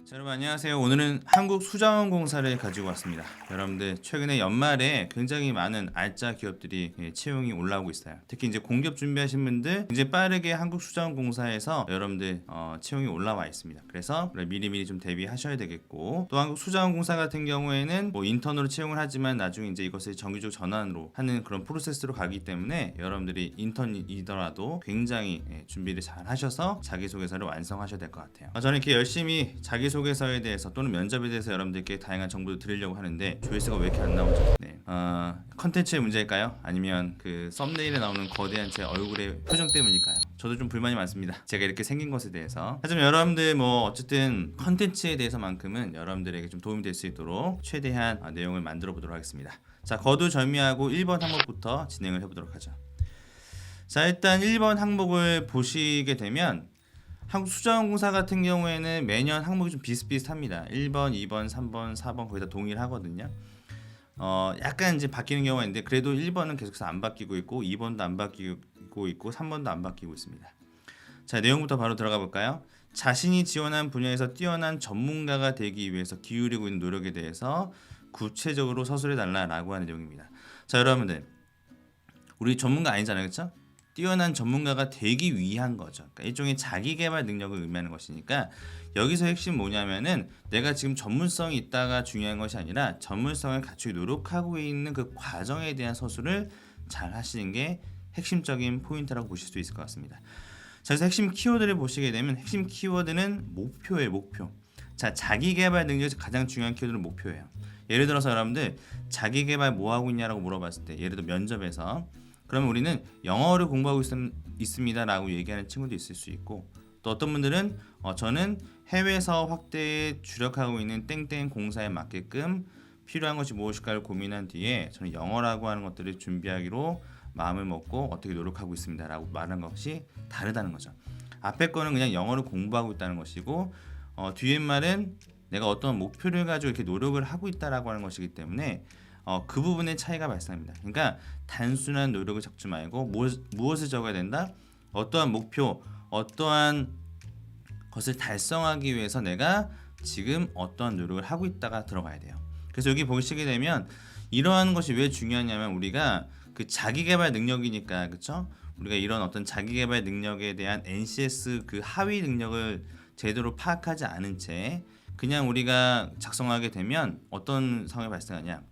자, 여러분 안녕하세요. 오늘은 한국수자원공사를 가지고 왔습니다. 여러분들 최근에 연말에 굉장히 많은 알짜 기업들이 채용이 올라오고 있어요. 특히 이제 공기업 준비하신 분들 이제 빠르게 한국수자원공사에서 여러분들 채용이 올라와 있습니다. 그래서 미리미리 좀 대비하셔야 되겠고, 또 한국수자원공사 같은 경우에는 뭐 인턴으로 채용을 하지만 나중에 이제 이것을 정규직 전환으로 하는 그런 프로세스로 가기 때문에 여러분들이 인턴이더라도 굉장히 준비를 잘 하셔서 자기소개서를 완성하셔야 될 것 같아요. 저는 이렇게 열심히 자기소개서에 대해서 또는 면접에 대해서 여러분들께 다양한 정보를 드리려고 하는데 조회수가 왜 이렇게 안 나오죠? 네. 컨텐츠의 문제일까요? 아니면 그 썸네일에 나오는 거대한 제 얼굴의 표정 때문일까요? 저도 좀 불만이 많습니다. 제가 이렇게 생긴 것에 대해서. 하지만 여러분들 뭐 어쨌든 컨텐츠에 대해서만큼은 여러분들에게 좀 도움이 될 수 있도록 최대한 내용을 만들어 보도록 하겠습니다. 자, 거두절미하고 1번 항목부터 진행을 해보도록 하죠. 자, 일단 1번 항목을 보시게 되면 한국수자원공사 같은 경우에는 매년 항목이 좀 비슷비슷합니다. 1번, 2번, 3번, 4번 거의 다 동일하거든요. 약간 이제 바뀌는 경우가 있는데 그래도 1번은 계속해서 안 바뀌고 있고 2번도 안 바뀌고 있고 3번도 안 바뀌고 있습니다. 자, 내용부터 바로 들어가 볼까요? 자신이 지원한 분야에서 뛰어난 전문가가 되기 위해서 기울이고 있는 노력에 대해서 구체적으로 서술해 달라라고 하는 내용입니다. 자, 여러분들 우리 전문가 아니잖아요, 그렇죠? 뛰어난 전문가가 되기 위한 거죠. 그러니까 일종의 자기개발 능력을 의미하는 것이니까 여기서 핵심 뭐냐면은 내가 지금 전문성이 있다가 중요한 것이 아니라 전문성을 갖추기 노력하고 있는 그 과정에 대한 서술을 잘 하시는 게 핵심적인 포인트라고 보실 수 있을 것 같습니다. 자, 그래서 핵심 키워드를 보시게 되면 핵심 키워드는 목표예요, 목표. 자, 자기개발 능력에서 가장 중요한 키워드는 목표예요. 예를 들어서 여러분들 자기개발 뭐 하고 있냐라고 물어봤을 때, 예를 들어 면접에서 그러면 우리는 영어를 공부하고 있습니다라고 얘기하는 친구도 있을 수 있고, 또 어떤 분들은 저는 해외 사업 확대에 주력하고 있는 땡땡 공사에 맞게끔 필요한 것이 무엇일까를 고민한 뒤에 저는 영어라고 하는 것들을 준비하기로 마음을 먹고 어떻게 노력하고 있습니다라고 말하는 것이 다르다는 거죠. 앞에 거는 그냥 영어를 공부하고 있다는 것이고, 뒤에 말은 내가 어떤 목표를 가지고 이렇게 노력을 하고 있다라고 하는 것이기 때문에 그 부분의 차이가 발생합니다. 그러니까 단순한 노력을 적지 말고 무엇을 적어야 된다? 어떠한 목표, 어떠한 것을 달성하기 위해서 내가 지금 어떠한 노력을 하고 있다가 들어가야 돼요. 그래서 여기 보시게 되면 이러한 것이 왜 중요하냐면 우리가 그 자기개발 능력이니까, 그렇죠? 우리가 이런 어떤 자기개발 능력에 대한 NCS 그 하위 능력을 제대로 파악하지 않은 채 그냥 우리가 작성하게 되면 어떤 상황이 발생하냐?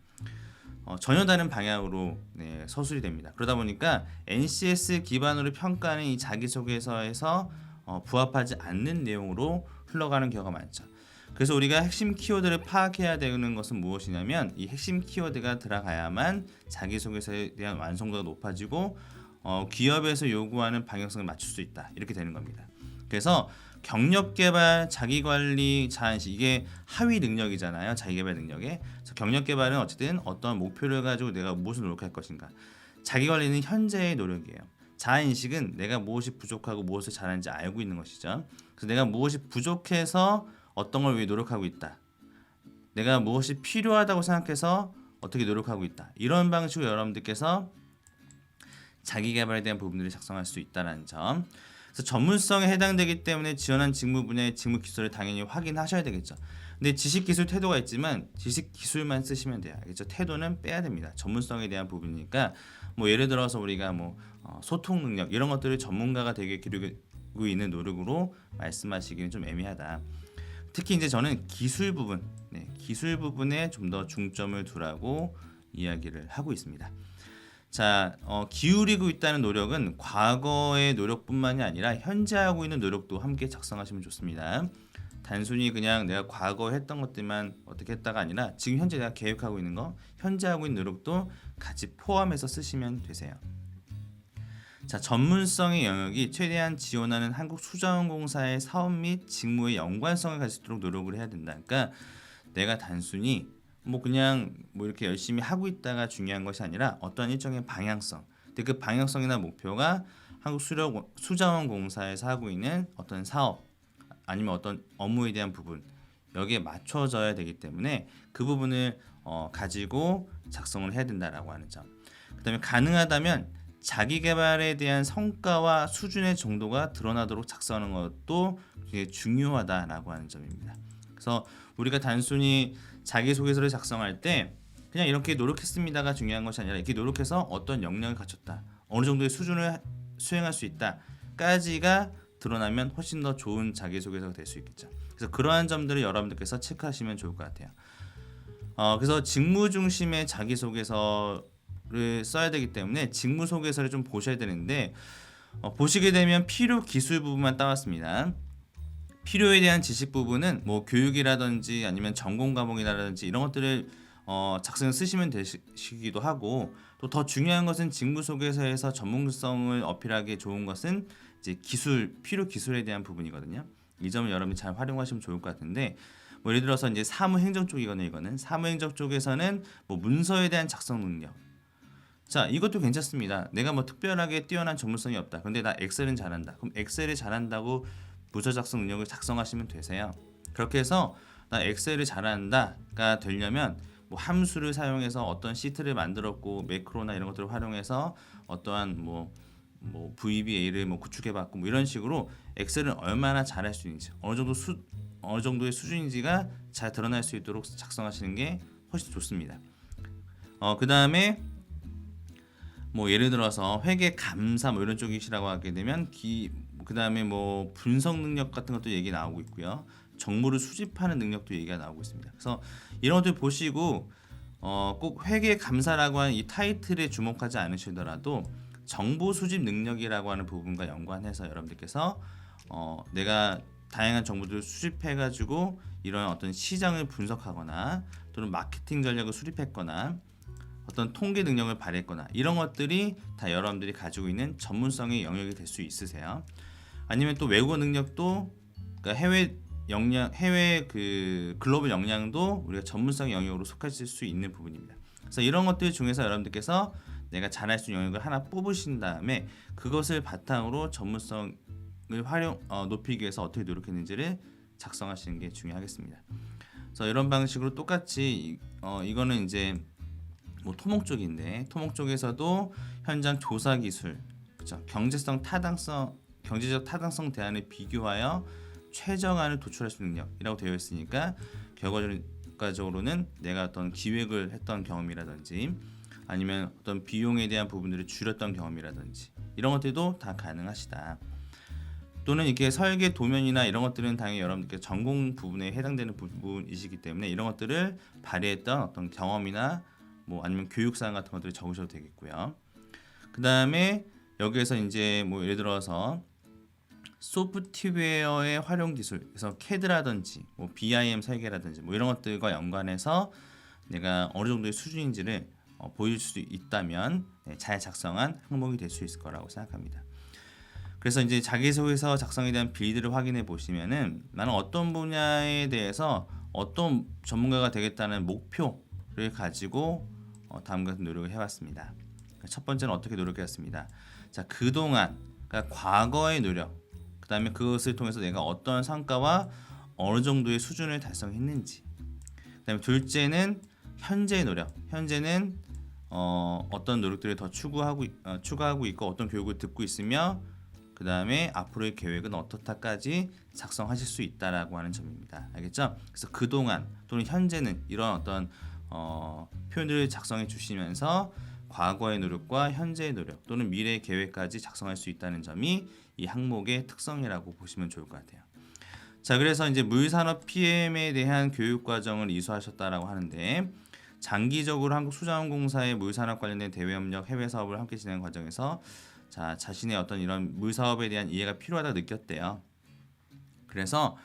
전혀 다른 방향으로 서술이 됩니다. 그러다 보니까 NCS 기반으로 평가하는 이 자기소개서에서 부합하지 않는 내용으로 흘러가는 경우가 많죠. 그래서 우리가 핵심 키워드를 파악해야 되는 것은 무엇이냐면 이 핵심 키워드가 들어가야만 자기소개서에 대한 완성도가 높아지고 기업에서 요구하는 방향성을 맞출 수 있다. 이렇게 되는 겁니다. 그래서 경력개발, 자기관리, 자한시 이게 하위 능력이잖아요. 자기개발 능력에. 그래서 경력개발은 어쨌든 어떤 목표를 가지고 내가 무엇을 노력할 것인가. 자기관리는 현재의 노력이에요. 자아인식은 내가 무엇이 부족하고 무엇을 잘하는지 알고 있는 것이죠. 그래서 내가 무엇이 부족해서 어떤 걸 위해 노력하고 있다. 내가 무엇이 필요하다고 생각해서 어떻게 노력하고 있다. 이런 방식으로 여러분들께서 자기개발에 대한 부분들을 작성할 수 있다는 점. 그래서 전문성에 해당되기 때문에 지원한 직무 분야의 직무 기술을 당연히 확인하셔야 되겠죠. 근데 지식 기술 태도가 있지만 지식 기술만 쓰시면 돼요. 알겠죠? 태도는 빼야 됩니다. 전문성에 대한 부분이니까 뭐 예를 들어서 우리가 뭐 소통 능력 이런 것들을 전문가가 되게 기르고 있는 노력으로 말씀하시기는 좀 애매하다. 특히 이제 저는 기술 부분, 기술 부분에 좀 더 중점을 두라고 이야기를 하고 있습니다. 자, 기울이고 있다는 노력은 과거의 노력뿐만이 아니라 현재 하고 있는 노력도 함께 작성하시면 좋습니다. 단순히 그냥 내가 과거에 했던 것들만 어떻게 했다가 아니라 지금 현재 내가 계획하고 있는 거, 현재 하고 있는 노력도 같이 포함해서 쓰시면 되세요. 자, 전문성의 영역이 최대한 지원하는 한국수자원공사의 사업 및 직무의 연관성을 가질 수 있도록 노력을 해야 된다. 그러니까 내가 단순히 뭐 그냥 뭐 이렇게 열심히 하고 있다가 중요한 것이 아니라 어떤 일정의 방향성. 근데 그 방향성이나 목표가 한국수자원공사에서 하고 있는 어떤 사업 아니면 어떤 업무에 대한 부분 여기에 맞춰져야 되기 때문에 그 부분을 가지고 작성을 해야 된다라고 하는 점. 그다음에 가능하다면 자기 개발에 대한 성과와 수준의 정도가 드러나도록 작성하는 것도 되게 중요하다라고 하는 점입니다. 그래서 우리가 단순히 자기소개서를 작성할 때 그냥 이렇게 노력했습니다가 중요한 것이 아니라 이렇게 노력해서 어떤 역량을 갖췄다, 어느 정도의 수준을 수행할 수 있다까지가 드러나면 훨씬 더 좋은 자기소개서가 될 수 있겠죠. 그래서 그러한 점들을 여러분들께서 체크하시면 좋을 것 같아요. 그래서 직무 중심의 자기소개서를 써야 되기 때문에 직무 소개서를 좀 보셔야 되는데 보시게 되면 필요 기술 부분만 따왔습니다. 필요에 대한 지식 부분은 뭐 교육이라든지 아니면 전공 과목이라든지 이런 것들을 작성을 쓰시면 되시기도 하고, 또 더 중요한 것은 직무 소개서에서 전문성을 어필하기 좋은 것은 이제 기술, 필요 기술에 대한 부분이거든요. 이 점을 여러분이 잘 활용하시면 좋을 것 같은데, 뭐 예를 들어서 이제 사무행정 쪽이거든요. 이거는 사무행정 쪽에서는 뭐 문서에 대한 작성 능력. 자, 이것도 괜찮습니다. 내가 뭐 특별하게 뛰어난 전문성이 없다. 근데 나 엑셀은 잘한다. 그럼 엑셀을 잘한다고 부서 작성 능력을 작성하시면 되세요. 그렇게 해서 나 엑셀을 잘한다가 되려면 뭐 함수를 사용해서 어떤 시트를 만들었고 매크로나 이런 것들을 활용해서 어떠한 뭐 VBA를 뭐 구축해봤고 뭐 이런 식으로 엑셀은 얼마나 잘할 수 있는지, 어느 정도의 수준인지가 잘 드러날 수 있도록 작성하시는 게 훨씬 좋습니다. 그 다음에 뭐 예를 들어서 회계 감사 뭐 이런 쪽이시라고 하게 되면 그 다음에 뭐 분석 능력 같은 것도 얘기 나오고 있고요. 정보를 수집하는 능력도 얘기가 나오고 있습니다. 그래서 이런 것들 보시고 꼭 회계 감사라고 하는 이 타이틀에 주목하지 않으시더라도 정보 수집 능력이라고 하는 부분과 연관해서 여러분들께서 내가 다양한 정보들을 수집해가지고 이런 어떤 시장을 분석하거나 또는 마케팅 전략을 수립했거나 어떤 통계 능력을 발휘했거나 이런 것들이 다 여러분들이 가지고 있는 전문성의 영역이 될 수 있으세요. 아니면 또 외국어 능력도, 그러니까 해외 그 글로벌 역량도 우리가 전문성 영역으로 속하실 수 있는 부분입니다. 그래서 이런 것들 중에서 여러분들께서 내가 잘할 수 있는 영역을 하나 뽑으신 다음에 그것을 바탕으로 전문성을 높이기 위해서 어떻게 노력했는지를 작성하시는 게 중요하겠습니다. 그래서 이런 방식으로 똑같이 이거는 이제 뭐 토목 쪽인데, 토목 쪽에서도 현장 조사 기술, 그렇죠? 경제적 타당성 대안을 비교하여 최저한을 도출할 수 있는 능력이라고 되어 있으니까 결과적으로는 내가 어떤 기획을 했던 경험이라든지 아니면 어떤 비용에 대한 부분들을 줄였던 경험이라든지 이런 것들도 다 가능하시다. 또는 이렇게 설계 도면이나 이런 것들은 당연히 여러분들께 전공 부분에 해당되는 부분이시기 때문에 이런 것들을 발휘했던 어떤 경험이나 뭐 아니면 교육사항 같은 것들을 적으셔도 되겠고요. 그 다음에 여기에서 이제 뭐 예를 들어서 소프트웨어의 활용 기술, 그래서 CAD라든지 뭐 BIM 설계라든지 뭐 이런 것들과 연관해서 내가 어느 정도의 수준인지를 보일 수 있다면 잘 작성한 항목이 될 수 있을 거라고 생각합니다. 그래서 이제 자기소개서 작성에 대한 빌드를 확인해 보시면은 나는 어떤 분야에 대해서 어떤 전문가가 되겠다는 목표를 가지고 다음과 같은 노력을 해왔습니다. 첫 번째는 어떻게 노력했습니다. 자, 그동안, 그러니까 과거의 노력, 그 다음에 그것을 통해서 내가 어떤 성과와 어느 정도의 수준을 달성했는지, 그 다음에 둘째는 현재의 노력, 현재는 어떤 노력들을 더 추구하고 있고 어떤 교육을 듣고 있으며 그 다음에 앞으로의 계획은 어떻다까지 작성하실 수 있다라고 하는 점입니다. 알겠죠? 그래서 그동안 또는 현재는 이런 어떤 표현들을 작성해 주시면서 과거의 노력과 현재의 노력 또는 미래의 계획까지 작성할 수 있다는 점이 이 항목의 특성이라고 보시면 좋을 것 같아요. 자, 그래서 이제 물산업 PM에 대한 교육 과정을 이수하셨다라고 하는데, 장기적으로 한국수자원공사의 물산업 관련된 대외 협력, 해외 사업을 함께 진행하는 과정에서 자신의 어떤 이런 물사업에 대한 이해가 필요하다 느꼈대요. 그래서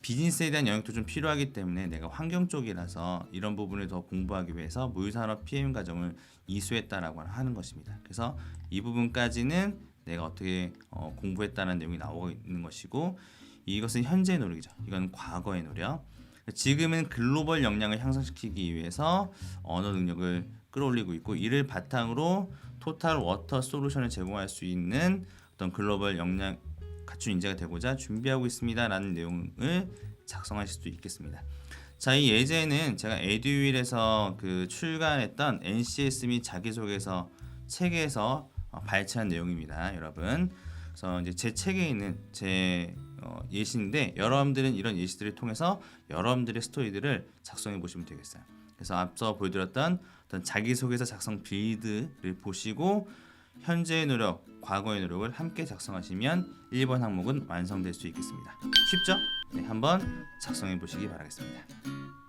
비즈니스에 대한 영역도 좀 필요하기 때문에 내가 환경 쪽이라서 이런 부분을 더 공부하기 위해서 물산업 PM 과정을 이수했다라고 하는 것입니다. 그래서 이 부분까지는 내가 어떻게 공부했다는 내용이 나오고 있는 것이고, 이것은 현재의 노력이죠. 이건 과거의 노력. 지금은 글로벌 역량을 향상시키기 위해서 언어 능력을 끌어올리고 있고, 이를 바탕으로 토탈 워터 솔루션을 제공할 수 있는 어떤 글로벌 역량 갖춘 인재가 되고자 준비하고 있습니다라는 내용을 작성하실 수도 있겠습니다. 자, 이 예제는 제가 에듀윌에서 그 출간했던 NCS 및 자기소개서 책에서 발췌한 내용입니다, 여러분. 그래서 이제 제 책에 있는 제 예시인데 여러분들은 이런 예시들을 통해서 여러분들의 스토리들을 작성해 보시면 되겠어요. 그래서 앞서 보여드렸던 어떤 자기소개서 작성 빌드를 보시고 현재의 노력, 과거의 노력을 함께 작성하시면 1번 항목은 완성될 수 있겠습니다. 쉽죠? 네, 한번 작성해 보시기 바라겠습니다.